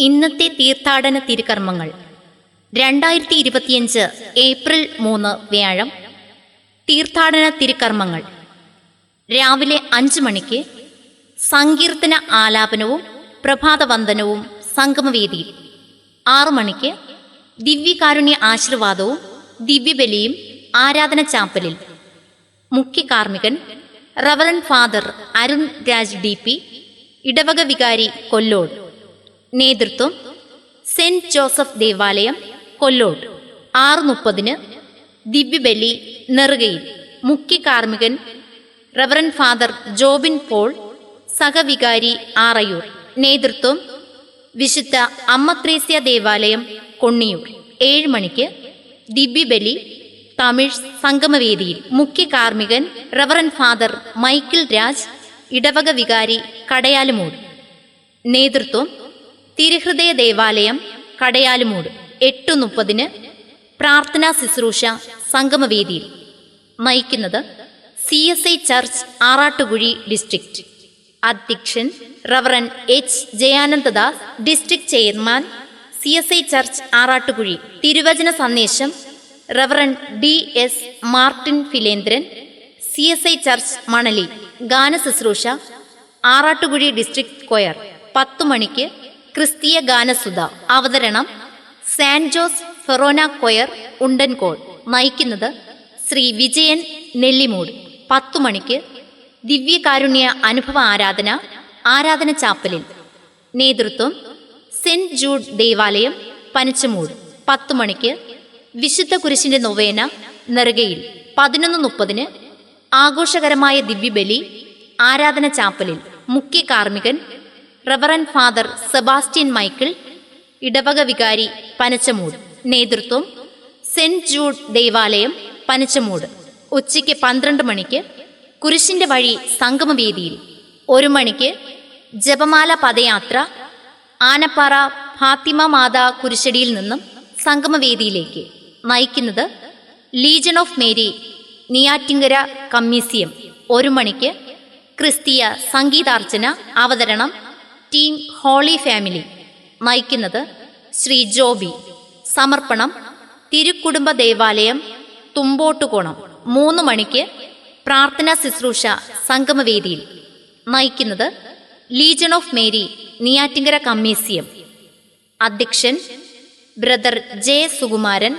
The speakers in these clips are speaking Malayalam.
ഇന്നത്തെ തീർത്ഥാടന തിരുക്കർമ്മങ്ങൾ 2025 ഏപ്രിൽ 3 വ്യാഴം. തീർത്ഥാടന തിരുക്കർമ്മങ്ങൾ രാവിലെ 5 മണിക്ക് സങ്കീർത്തന ആലാപനവും പ്രഭാതവന്ദനവും സംഗമവേദിയിൽ. 6 മണിക്ക് ദിവ്യകാരുണ്യ ആശീർവാദവും ദിവ്യബലിയും ആരാധന ചാപ്പലിൽ. മുഖ്യ കാർമ്മികൻ reverend father Arun Raj DP, ഇടവക വികാരി കൊല്ലോട്. നേതൃത്വം സെന്റ് ജോസഫ് ദേവാലയം കൊല്ലോട്. 6:30 ദിവ്യബലി നെറുകയിൽ. മുഖ്യ കാർമ്മികൻ റവറൻഡ് ഫാദർ ജോബിൻ പോൾ, സഹവികാരി ആറയൂർ. നേതൃത്വം വിശുദ്ധ അമ്മത്രേസ്യ ദേവാലയം കൊണ്ണിയൂർ. 7 മണിക്ക് ദിവ്യബലി തമിഴ് സംഗമവേദിയിൽ. മുഖ്യ കാർമ്മികൻ റവറൻഡ് ഫാദർ മൈക്കിൾ രാജ്, ഇടവക വികാരി കടയാലുമൂട്. നേതൃത്വം തിരുഹൃദയ ദേവാലയം കടയാലുമൂട്. 8:30 പ്രാർത്ഥനാ ശുശ്രൂഷ സംഗമവേദിയിൽ. നയിക്കുന്നത് CSI ചർച്ച് ആറാട്ടുകുഴി ഡിസ്ട്രിക്റ്റ്. അധ്യക്ഷൻ reverend H. Jayanandadas, district chairman CSI church Arattukuzhi. തിരുവചന സന്ദേശം reverend DS Martin Philendran, CSI church Manali. ഗാന ശുശ്രൂഷ ആറാട്ടുകുഴി ഡിസ്ട്രിക്ട് കൊയർ. 10 മണിക്ക് ക്രിസ്തീയ ഗാനസുധ. അവതരണം സാന്റ് ജോസ് ഫെറോന കൊയർ ഉണ്ടൻകോട്. നയിക്കുന്നത് ശ്രീ വിജയൻ നെല്ലിമൂട്. 10 മണിക്ക് ദിവ്യകാരുണ്യ അനുഭവ ആരാധന ചാപ്പലിൽ. നേതൃത്വം സെന്റ് ജൂഡ് ദേവാലയം പനച്ചമൂട്. 10 മണിക്ക് വിശുദ്ധ കുരിശിന്റെ നൊവേന നെറുകയിൽ. 11:30 ആഘോഷകരമായ ദിവ്യബലി ആരാധന ചാപ്പലിൽ. മുഖ്യ കാർമ്മികൻ റവറൻഡ് ഫാദർ സെബാസ്റ്റ്യൻ മൈക്കിൾ, ഇടവക വികാരി പനച്ചമൂട്. നേതൃത്വം സെന്റ് ജൂഡ് ദേവാലയം പനച്ചമൂട്. ഉച്ചയ്ക്ക് 12 മണിക്ക് കുരിശിന്റെ വഴി സംഗമവേദിയിൽ. 1 മണിക്ക് ജപമാല പദയാത്ര ആനപ്പാറ ഫാത്തിമ മാതാ കുരിശടിയിൽ നിന്നും സംഗമവേദിയിലേക്ക്. നയിക്കുന്നത് ലീജൺ ഓഫ് മേരി നെയ്യാറ്റിൻകര കമ്മീസിയം. 1 മണിക്ക് ക്രിസ്തീയ സംഗീതാർച്ചന. അവതരണം ടീം ഹോളി ഫാമിലി. നയിക്കുന്നത് ശ്രീ ജോബി. സമർപ്പണം തിരുക്കുടുംബ ദേവാലയം തുമ്പോട്ടുകോണം. 3 മണിക്ക് പ്രാർത്ഥനാ ശുശ്രൂഷ സംഗമവേദിയിൽ. നയിക്കുന്നത് legion of Mary Neyyattinkara comitium. അധ്യക്ഷൻ brother J. Sukumaran,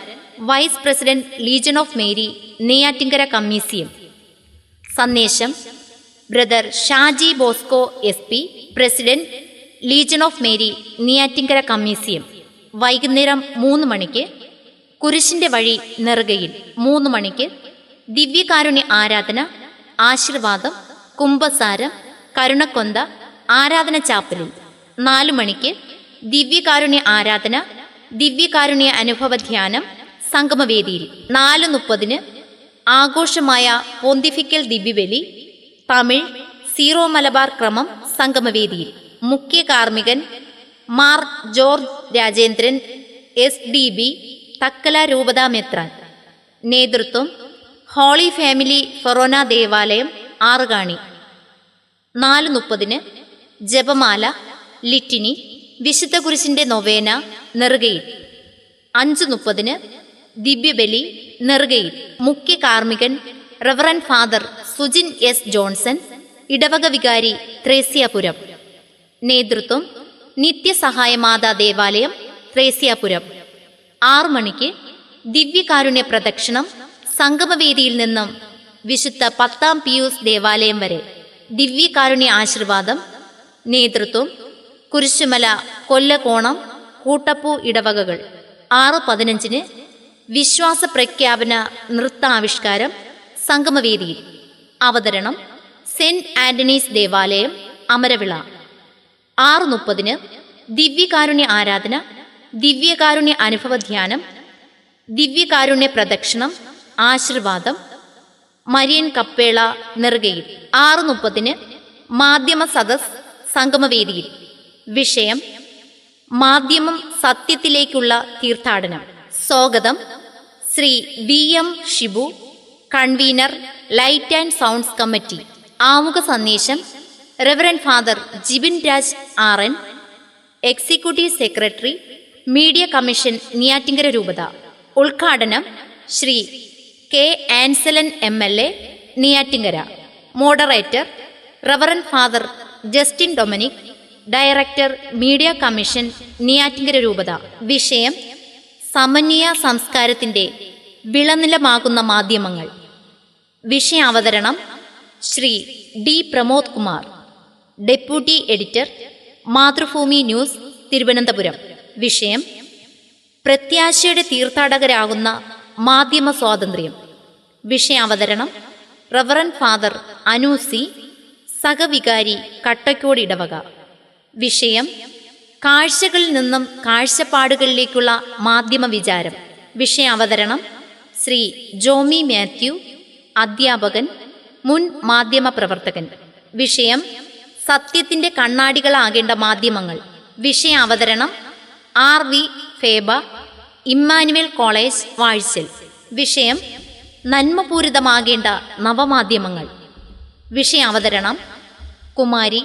vice president legion of Mary Neyyattinkara comitium. സന്ദേശം brother Shaji Bosco SP, president legion of Mary Neyyattinkara comitium. വൈകുന്നേരം 3 മണിക്ക് കുരിശിന്റെ വഴി നെറുകയിൽ. 3 മണിക്ക് ദിവ്യകാരുണ്യ ആരാധന, ആശീർവാദം, കുംഭസാരം, കരുണക്കൊന്ത ആരാധന ചാപ്പലിൽ. 4 മണിക്ക് ദിവ്യകാരുണ്യ ആരാധന, ദിവ്യകാരുണ്യ അനുഭവ ധ്യാനം സംഗമവേദിയിൽ. 4:30 ആഘോഷമായ പൊന്തിഫിക്കൽ ദിവ്യബലി തമിഴ് സീറോ മലബാർ ക്രമം സംഗമവേദിയിൽ. മുഖ്യ കാർമ്മികൻ മാർ ജോർജ് രാജേന്ദ്രൻ SDB, തക്കല രൂപത മെത്രാൻ. നേതൃത്വം ഹോളി ഫാമിലി ഫെറോന ദേവാലയം ആറുകാണി. 4:30 ജപമാല, ലിറ്റിനി, വിശുദ്ധ കുരിശിന്റെ നൊവേന നെറുകയിൽ. 5:30 ദിവ്യബലി നെറുകയിൽ. മുഖ്യ കാർമ്മികൻ reverend father Sujin S. Johnson, ഇടവക വികാരി ത്രേസ്യാപുരം. നേതൃത്വം നിത്യസഹായ മാതാ ദേവാലയം ത്രേസ്യാപുരം. 6 മണിക്ക് ദിവ്യകാരുണ്യ പ്രദക്ഷിണം സംഗമവേദിയിൽ നിന്നും വിശുദ്ധ 10-ാം പിയൂസ് ദേവാലയം വരെ. ദിവ്യകാരുണ്യ ആശീർവാദം. നേതൃത്വം കുരിശുമല, കൊല്ലകോണം, കൂട്ടപ്പൂ ഇടവകകൾ. 6:15 വിശ്വാസ പ്രഖ്യാപന നൃത്താവിഷ്കാരം സംഗമവേദിയിൽ. അവതരണം സെന്റ് ആന്റണീസ് ദേവാലയം അമരവിള. 6:30 ദിവ്യകാരുണ്യ ആരാധന, ദിവ്യകാരുണ്യ അനുഭവ ധ്യാനം, ദിവ്യകാരുണ്യ പ്രദക്ഷിണം, ആശീർവാദം, മരിയൻ കപ്പേള നെറുകയിൽ. 6:30 മാധ്യമ സദസ് സംഗമവേദിയിൽ. വിഷയം മാധ്യമം സത്യത്തിലേക്കുള്ള തീർത്ഥാടനം. സ്വാഗതം Shri VM Shibu, convenor light and sounds committee. ആമുഖ സന്ദേശം reverend father Jibin Raj RN, executive secretary, media commission, Neyyattinkara രൂപത. ഉദ്ഘാടനം Shri K Ansalan MLA, Neyyattinkara. Moderator reverend father Justin Dominic, director, media commission, Neyyattinkara രൂപത. വിഷയം സമന്വയ സംസ്കാരത്തിന്റെ വിളനിലമാകുന്ന മാധ്യമങ്ങൾ. വിഷയാവതരണം Shri D. Pramod Kumar, deputy editor, Mathrubhumi news, Thiruvananthapuram. വിഷയം പ്രത്യാശയുടെ തീർത്ഥാടകരാകുന്ന മാധ്യമ സ്വാതന്ത്ര്യം. വിഷയാവതരണം റവറന്റ് ഫാദർ അനൂസി, സഹവികാരി, കട്ടക്കോട് ഇടവക. വിഷയം കാഴ്ചകളിൽ നിന്നും കാഴ്ചപ്പാടുകളിലേക്കുള്ള മാധ്യമ വിചാരം. വിഷയാവതരണം ശ്രീ ജോമി മാത്യു, അധ്യാപകൻ, മുൻ മാധ്യമ പ്രവർത്തകൻ. വിഷയം സത്യത്തിന്റെ കണ്ണാടികളാകേണ്ട മാധ്യമങ്ങൾ. വിഷയാവതരണം RV Feba, Emmanuel college, Vazhichal. വിഷയം നന്മപൂരിതമാകേണ്ട നവമാധ്യമങ്ങൾ. വിഷയാവതരണം കുമാരി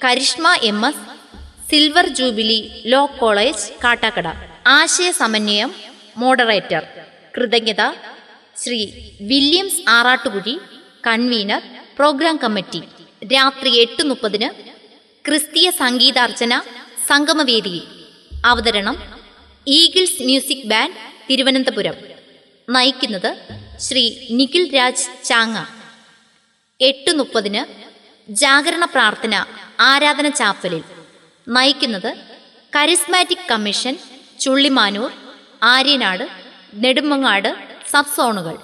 Karishma MS, silver jubilee law college, Kattakada. ആശയ സമന്വയം മോഡറേറ്റർ. കൃതജ്ഞത Shri Williams Arattukuzhi, convenor, programme committee. രാത്രി 8:30 ക്രിസ്തീയ സംഗീതാർച്ചന സംഗമവേദിയിൽ. അവതരണം ഈഗിൾസ് മ്യൂസിക് ബാൻഡ്, തിരുവനന്തപുരം. നയിക്കുന്നത് ശ്രീ നിഖിൽ രാജ് ചാങ്ങ. 8:30 ജാഗരണ പ്രാർത്ഥന ആരാധന ചാപ്പലിൽ. നയിക്കുന്നത് charismatic commission, Chullimanoor, Aryanad, Nedumangad sub സോണുകൾ.